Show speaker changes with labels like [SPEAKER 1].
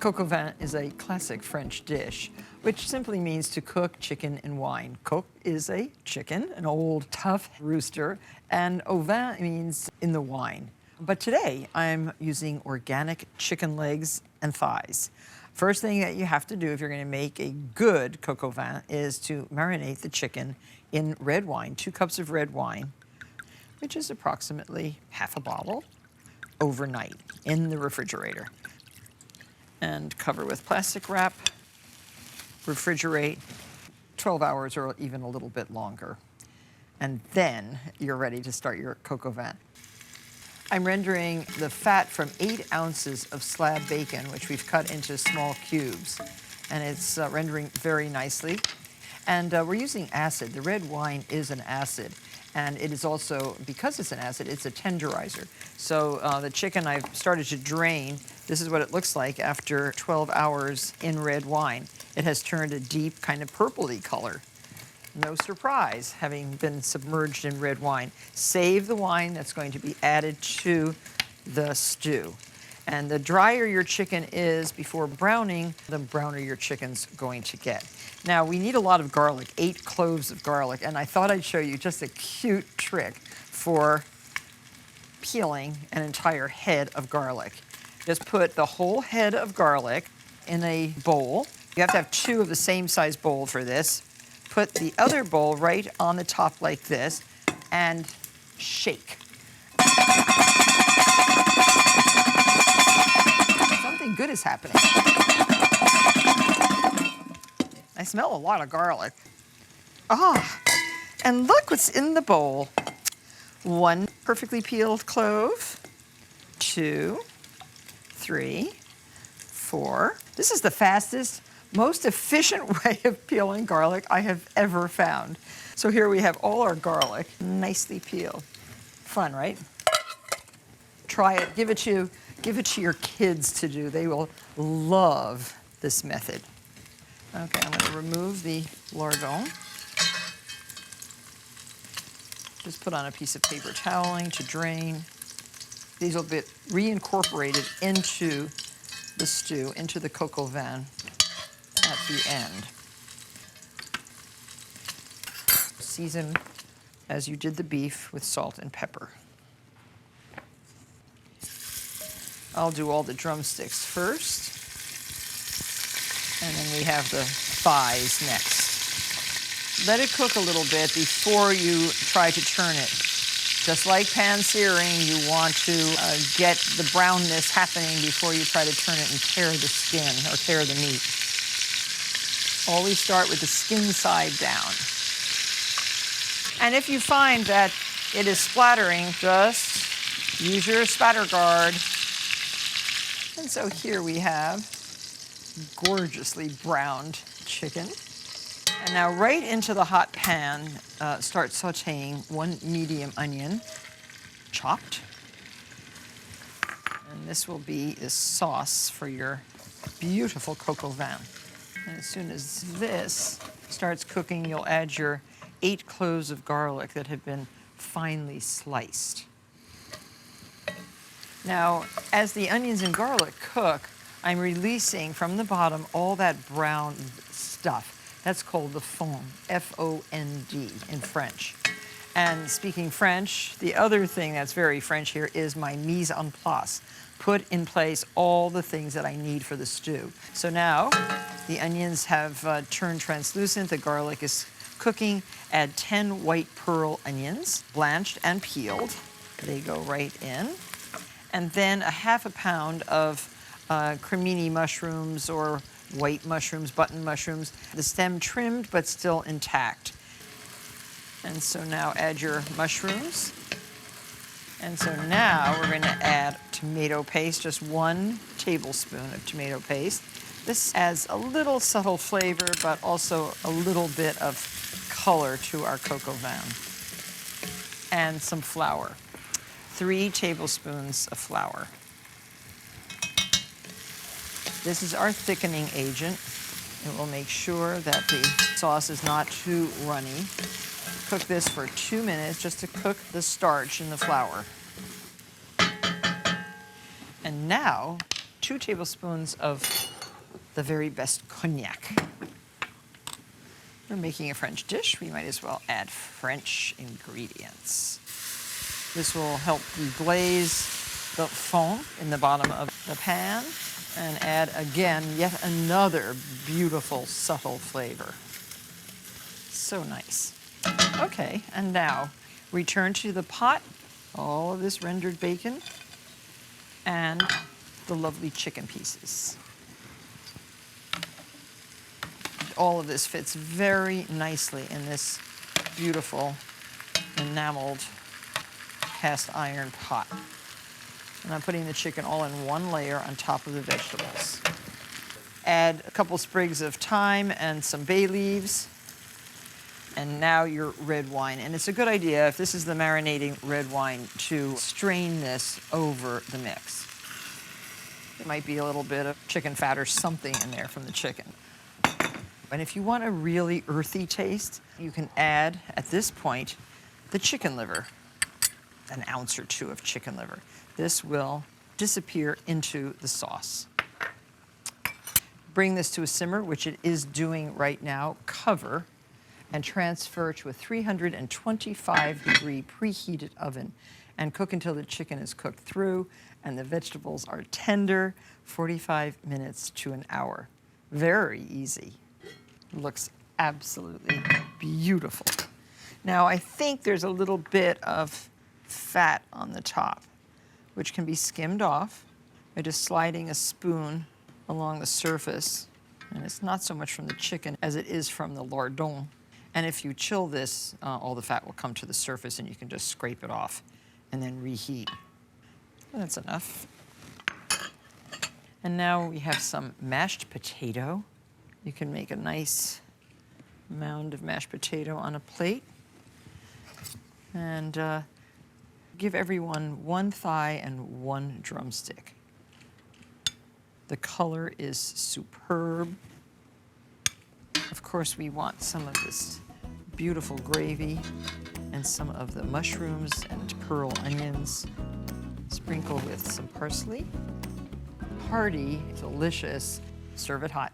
[SPEAKER 1] Coq au vin is a classic French dish, which simply means to cook chicken in wine. Coq is a chicken, an old tough rooster, and au vin means in the wine. But today I'm using organic chicken legs and thighs. First thing that you have to do if you're going to make a good coq au vin is to marinate the chicken in red wine, 2 cups of red wine, which is approximately half a bottle, overnight in the refrigerator. And cover with plastic wrap, refrigerate 12 hours or even a little bit longer. And then you're ready to start your coq au vin. I'm rendering the fat from 8 ounces of slab bacon, which we've cut into small cubes. And it's rendering very nicely. And we're using acid. The red wine is an acid. And it is also, because it's an acid, it's a tenderizer. So the chicken I've started to drain. This is what it looks like after 12 hours in red wine. It has turned a deep kind of purpley color. No surprise, having been submerged in red wine. Save the wine that's going to be added to the stew. And the drier your chicken is before browning, the browner your chicken's going to get. Now, we need a lot of garlic, 8 cloves of garlic, and I thought I'd show you just a cute trick for peeling an entire head of garlic. Just put the whole head of garlic in a bowl. You have to have 2 of the same size bowl for this. Put the other bowl right on the top like this and shake. Something good is happening. I smell a lot of garlic. Ah, and look what's in the bowl. 1 perfectly peeled clove, 2, 3, 4. This is the fastest, most efficient way of peeling garlic I have ever found. So here we have all our garlic nicely peeled. Fun, right? Try it. Give it to your kids to do. They will love this method. Okay, I'm going to remove the lardon. Just put on a piece of paper toweling to drain. These will be reincorporated into the stew, into the coq au vin at the end. Season as you did the beef with salt and pepper. I'll do all the drumsticks first. And then we have the thighs next. Let it cook a little bit before you try to turn it. Just like pan searing, you want to get the brownness happening before you try to turn it and tear the skin or tear the meat. Always start with the skin side down. And if you find that it is splattering, just use your spatter guard. And so here we have gorgeously browned chicken. And now right into the hot pan, start sauteing 1 medium onion, chopped. And this will be the sauce for your beautiful coq au vin. And as soon as this starts cooking, you'll add your 8 cloves of garlic that have been finely sliced. Now, as the onions and garlic cook, I'm releasing from the bottom all that brown stuff. That's called the fond, F-O-N-D in French. And speaking French, the other thing that's very French here is my mise en place. Put in place all the things that I need for the stew. So now the onions have turned translucent, the garlic is cooking. Add 10 white pearl onions, blanched and peeled. They go right in. And then a half a pound of cremini mushrooms or white mushrooms, button mushrooms, the stem trimmed but still intact. And so now add your mushrooms. And so now we're going to add tomato paste, just 1 tablespoon of tomato paste. This adds a little subtle flavor, but also a little bit of color to our coq au vin. And some flour, 3 tablespoons of flour. This is our thickening agent. It will make sure that the sauce is not too runny. Cook this for 2 minutes just to cook the starch in the flour. And now 2 tablespoons of the very best cognac. We're making a French dish, we might as well add French ingredients. This will help deglaze the fond in the bottom of the pan and add again yet another beautiful subtle flavor. So nice. Okay, and now return to the pot, all of this rendered bacon and the lovely chicken pieces. All of this fits very nicely in this beautiful enameled cast iron pot. And I'm putting the chicken all in one layer on top of the vegetables. Add a couple sprigs of thyme and some bay leaves. And now your red wine. And it's a good idea, if this is the marinating red wine, to strain this over the mix. There might be a little bit of chicken fat or something in there from the chicken. And if you want a really earthy taste, you can add, at this point, the chicken liver, an ounce or two of chicken liver. This will disappear into the sauce. Bring this to a simmer, which it is doing right now. Cover and transfer to a 325-degree preheated oven and cook until the chicken is cooked through and the vegetables are tender, 45 minutes to an hour. Very easy. Looks absolutely beautiful. Now, I think there's a little bit of fat on the top, which can be skimmed off by just sliding a spoon along the surface. And it's not so much from the chicken as it is from the lardon. And if you chill this, all the fat will come to the surface and you can just scrape it off and then reheat. That's enough. And now we have some mashed potato. You can make a nice mound of mashed potato on a plate. And give everyone one thigh and one drumstick. The color is superb. Of course, we want some of this beautiful gravy and some of the mushrooms and pearl onions. Sprinkle with some parsley. Hearty, delicious. Serve it hot.